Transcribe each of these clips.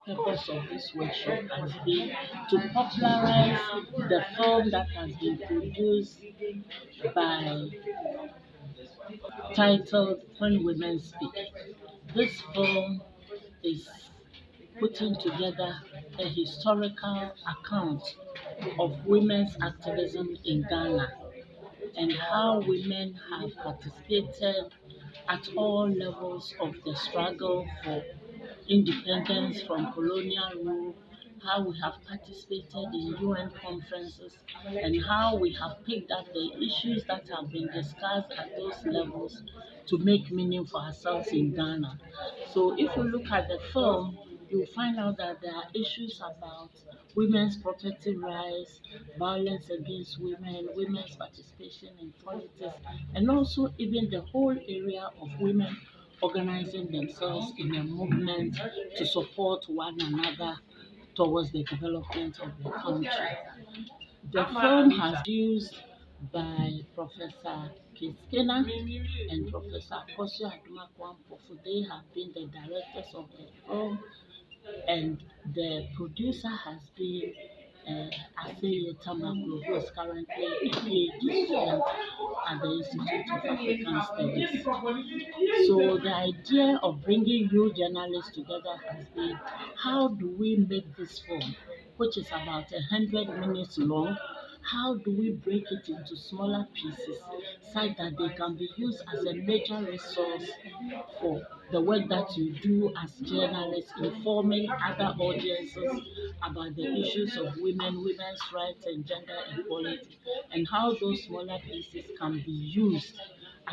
purpose of this workshop has been to popularize the film that has been produced by titled When Women Speak. This film is putting together a historical account of women's activism in Ghana and how women have participated at all levels of the struggle for independence from colonial rule, how we have participated in UN conferences, and how we have picked up the issues that have been discussed at those levels to make meaning for ourselves in Ghana. So if you look at the film, you'll find out that there are issues about women's property rights, violence against women, women's participation in politics, and also even the whole area of women organizing themselves in a movement to support one another towards the development of the country. The film has been used by Professor Kiskena and Professor Kosio Adumakwampofu. They have been the directors of the film, and the producer has been Aseye Tamaklo, who is currently a PhD student at the Institute of African Studies. So the idea of bringing you journalists together has been, how do we make this film, which is about 100 minutes long, how do we break it into smaller pieces such that they can be used as a major resource for the work that you do as journalists, informing other audiences about the issues of women, women's rights and gender equality, and how those smaller pieces can be used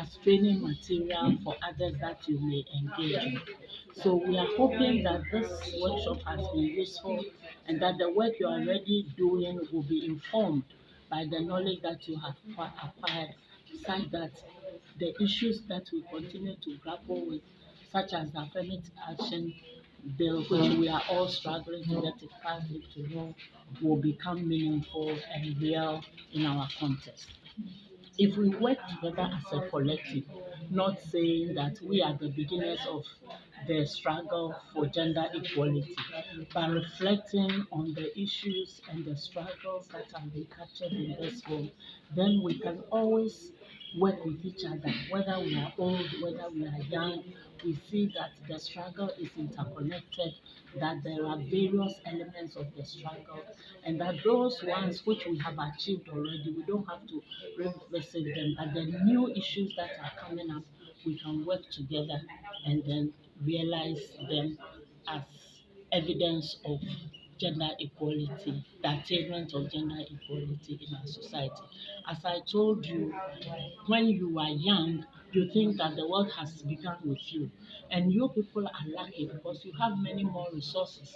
as training material for others that you may engage with. So we are hoping that this workshop has been useful and that the work you are already doing will be informed by the knowledge that you have acquired, such that the issues that we continue to grapple with, such as the affirmative action bill, which we are all struggling to get it passed into law, will become meaningful and real in our context. If we work together as a collective, not saying that we are the beginners of the struggle for gender equality, but reflecting on the issues and the struggles that have been captured in this film, then we can always work with each other, whether we are old, whether we are young. We see that the struggle is interconnected, that there are various elements of the struggle, and that those ones which we have achieved already, we don't have to revisit them, but the new issues that are coming up, we can work together and then realize them as evidence of gender equality, the attainment of gender equality in our society. As I told you, when you are young, you think that the world has begun with you. And you people are lucky because you have many more resources.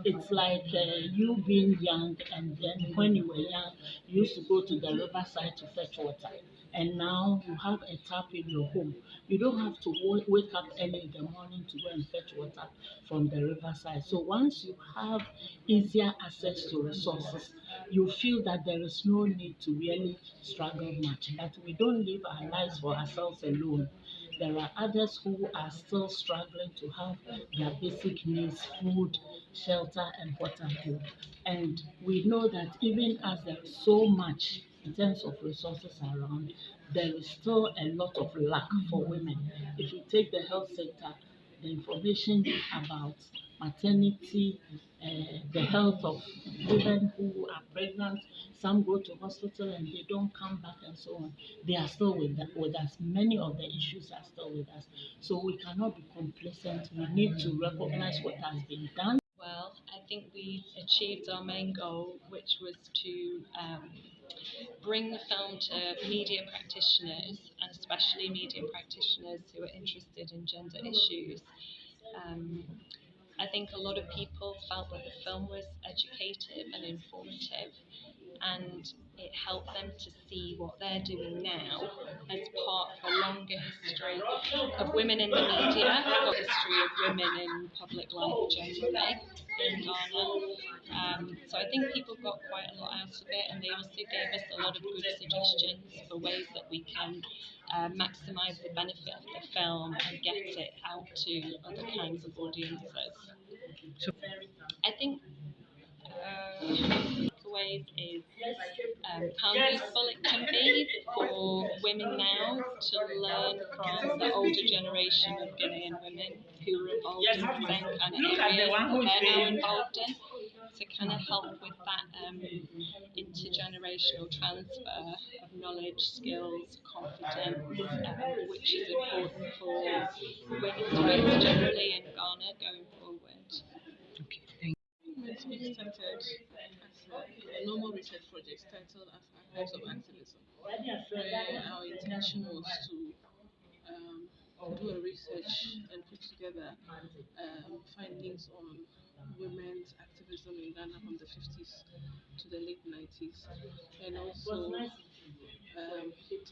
It's like you being young, and then when you were young, you used to go to the riverside to fetch water. And now you have a tap in your home. You don't have to wake up early in the morning to go and fetch water from the riverside. So once you have easier access to resources, you feel that there is no need to really struggle much, that we don't live our lives for ourselves alone. There are others who are still struggling to have their basic needs, food, shelter, and water too. And we know that even as there is so much in terms of resources around, there is still a lot of lack for women. If you take the health sector, the information about maternity, the health of women who are pregnant, some go to hospital and they don't come back and so on. They are still with us. Many of the issues are still with us. So we cannot be complacent. We need to recognize what has been done. Well, I think we've achieved our main goal, which was to bring the film to media practitioners, and especially media practitioners who are interested in gender issues. Um, I think a lot of people felt that the film was educative and informative, and it helped them to see what they're doing now as part of a longer history of women in the media, a history of women in public life generally in Ghana. So I think people got quite a lot out of it, and they also gave us a lot of good suggestions for ways that we can maximise the benefit of the film and get it out to other kinds of audiences. I think ways is how useful it can be for women now to learn from the older generation of Ghanaian women who were involved in the same kind of areas that they're now involved in, to kind of help with that intergenerational transfer of knowledge, skills, confidence, which is important for women's rights generally in Ghana going forward. We started as a normal research project titled as Archives of Activism, where our intention was to do a research and put together findings on women's activism in Ghana from the 50s to the late 90s, and also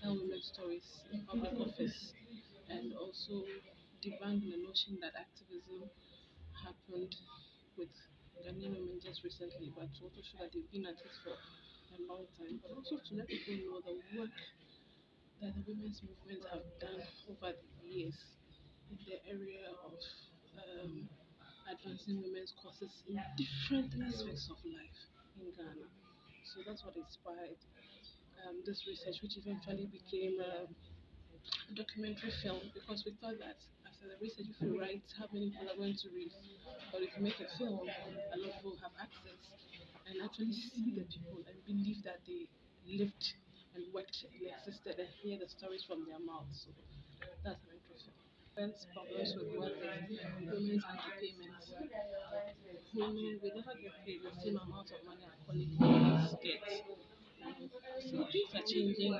tell women's stories in public office, and also debunk the notion that activism happened with Ghanaian women just recently, but to also show that they've been at it for a long time, but also to let people know the work that the women's movements have done over the years in the area of advancing women's causes in different aspects of life in Ghana. So that's what inspired this research, which eventually became a documentary film, because we thought that after the research, if we write, how many people are going to read? But if you make a film, a lot of people have access and actually see the people and believe that they lived and worked and existed and hear the stories from their mouths. So that's an interesting. Women's problems with work is women's underpayments. Women, we never get paid the same amount of money our colleagues get. So things are changing,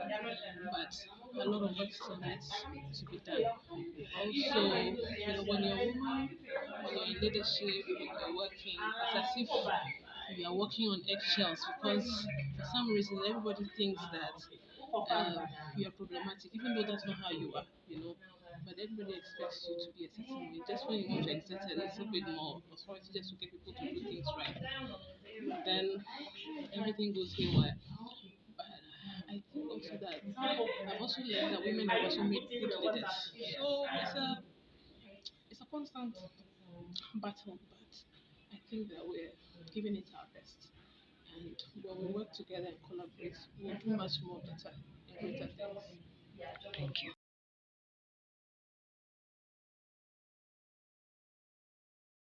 but a lot of work still needs to be done. Also, when you're a woman, when you're in leadership, when you're working, it's as if you are walking on eggshells, because for some reason everybody thinks that you are problematic, even though that's not how you are. But everybody expects you to be a certain way. Just when you want to exert a little bit more authority just to get people to do things right, then everything goes haywire. But I think also that I've also learned that women have also made good leaders. So it's a constant battle, but I think that we're giving it our best. And when we work together and collaborate, we'll do much more better and greater things. Thank you.